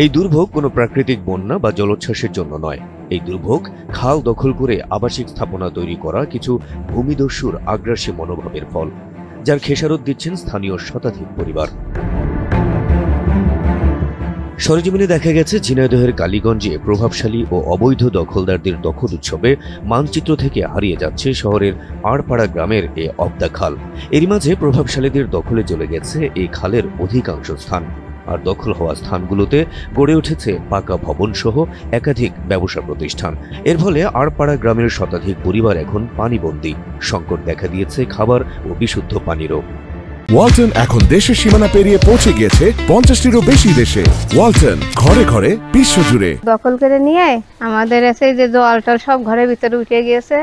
এই দুর্ভোগ কোনো প্রাকৃতিক বন্যা বা জলোচ্ছ্বাসের জন্য নয়। এই দুর্ভোগ খাল দখল করে আবাসিক স্থাপনা তৈরি করা কিছু ভূমিদস্যুর আগ্রাসী মনোভাবের ফল, যার খেসারত দিচ্ছেন স্থানীয় শতাধিক পরিবার। সরেজমিনে দেখা গেছে ঝিনাইদহের কালীগঞ্জে প্রভাবশালী ও অবৈধ দখলদারদের দখল উৎসবে মানচিত্র থেকে হারিয়ে যাচ্ছে শহরের আড়পাড়া গ্রামের এ অবদা খাল। এরই মাঝে প্রভাবশালীদের দখলে চলে গেছে এই খালের অধিকাংশ স্থান। আর দখল হওয়া স্থানগুলোতে গড়ে উঠেছে পাকা ভবন সহ একাধিক ব্যবসা প্রতিষ্ঠান। এর ফলে আড়পাড়া গ্রামের শতাধিক পরিবার এখন পানিবন্দী। সংকট দেখা দিয়েছে খাবার ও বিশুদ্ধ পানিরও। ওয়ালটন এখন দেশের সীমানা পেরিয়ে পৌঁছে গিয়েছে 50টিরও বেশি দেশে। ওয়ালটন, ঘরে ঘরে বিশ্বজুড়ে। দখল করে নিয়ে আমাদের এসে যে জলটা সব ঘরের ভিতরে উঠে গিয়েছে।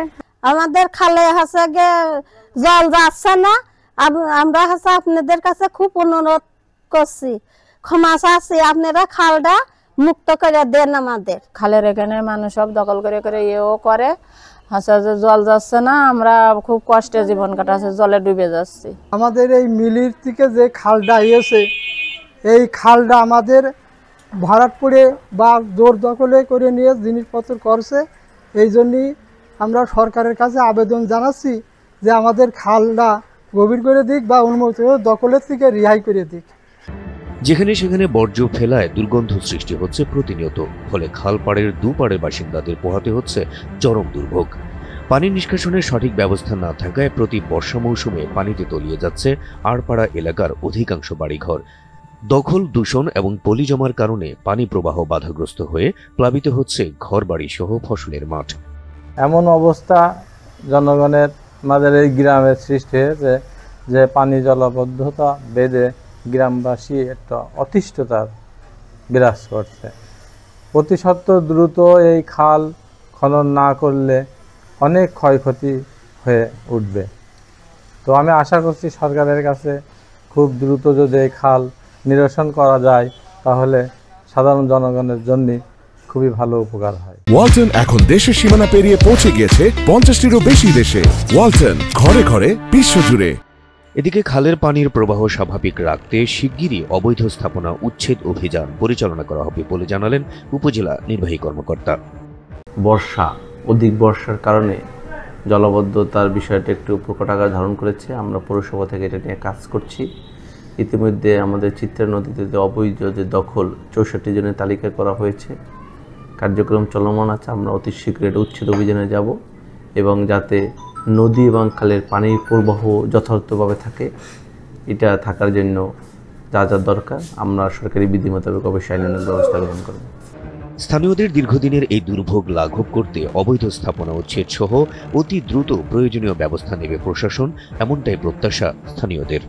আমাদের খালে হাসে জল যাচ্ছে না। আমরা হাসে আপনাদের কাছে খুব অনুরোধ করছি, ক্ষমা চাচ্ছি, আপনারা খালটা মুক্ত করে দেন আমাদের। খালের এখানে মানুষ সব দখল করে করে ইয়েও করে, হাসা যে জল যাচ্ছে না, আমরা খুব কষ্টে জীবন কাটাচ্ছে, জলে ডুবে যাচ্ছি। আমাদের এই মিলির থেকে যে খালটা এসে, এই খালটা আমাদের ভরাট করে বা জোর দখলে করে নিয়ে জিনিসপত্র করছে। এই জন্যই আমরা সরকারের কাছে আবেদন জানাচ্ছি যে আমাদের খালটা গভীর করে দিক বা উন্মুক্ত দখলের থেকে রেহাই করে দিক। যেখানে সেখানে বর্জ্য ফেলায় দুর্গন্ধ সৃষ্টি হচ্ছে প্রতিনিয়ত। ফলে খালপাড়ের দুপাড়ের বাসিন্দাদের পোহাতে হচ্ছে চরম দুর্ভোগ। পানি নিষ্কাশনের সঠিক ব্যবস্থা না থাকায় প্রতি বর্ষা মৌসুমে পানিতে তলিয়ে যাচ্ছে আড়পাড়া এলাকার অধিকাংশ বাড়িঘর। দখল, দূষণ এবং পলি জমার কারণে পানি প্রবাহ বাধাগ্রস্ত হয়ে প্লাবিত হচ্ছে ঘরবাড়ি সহ ফসলের মাঠ। এমন অবস্থা জনগণের আমাদের এই গ্রামের সৃষ্টি হয়েছে যে পানি জলাবদ্ধতা বেঁধে গ্রামবাসী একটা অতিষ্ঠতার বিরাজ করছে। অতি সত্বর দ্রুত এই খাল খনন না করলে অনেক ক্ষয়ক্ষতি হয়ে উঠবে। তো আমি আশা করছি সরকারের কাছে খুব দ্রুত যদি এই খাল নিরসন করা যায় তাহলে সাধারণ জনগণের জন্য খুবই ভালো উপকার হয়। ওয়ালটন এখন দেশের সীমানা পেরিয়ে পৌঁছে গিয়েছে 50টিরও বেশি দেশে। ওয়ালটন, ঘরে ঘরে বিশ্বজুড়ে। এদিকে খালের পানির প্রবাহ স্বাভাবিক রাখতে শিগগিরই অবৈধ স্থাপনা উচ্ছেদ অভিযান পরিচালনা করা হবে বলে জানালেন উপজেলা নির্বাহী কর্মকর্তা। অধিক বর্ষার কারণে জলাবদ্ধতার বিষয়টা একটু প্রকট আকার ধারণ করেছে। আমরা পৌরসভা থেকে এটা নিয়ে কাজ করছি। ইতিমধ্যে আমাদের চিত্রা নদীতে যে অবৈধ যে দখল 64 জনের তালিকা করা হয়েছে, কার্যক্রম চলমান আছে। আমরা অতি শীঘ্র এটা উচ্ছেদ অভিযানে যাব এবং যাতে নদী এবং খালের পানির প্রবাহ যথাযথভাবে থাকে, এটা থাকার জন্য যা যা দরকার আমরা সরকারি বিধি মোতাবেক অবশ্যই আইনানুগ ব্যবস্থা গ্রহণ করব। স্থানীয়দের দীর্ঘদিনের এই দুর্ভোগ লাঘব করতে অবৈধ স্থাপনা উচ্ছেদ সহ অতি দ্রুত প্রয়োজনীয় ব্যবস্থা নেবে প্রশাসন, এমনটাই প্রত্যাশা স্থানীয়দের।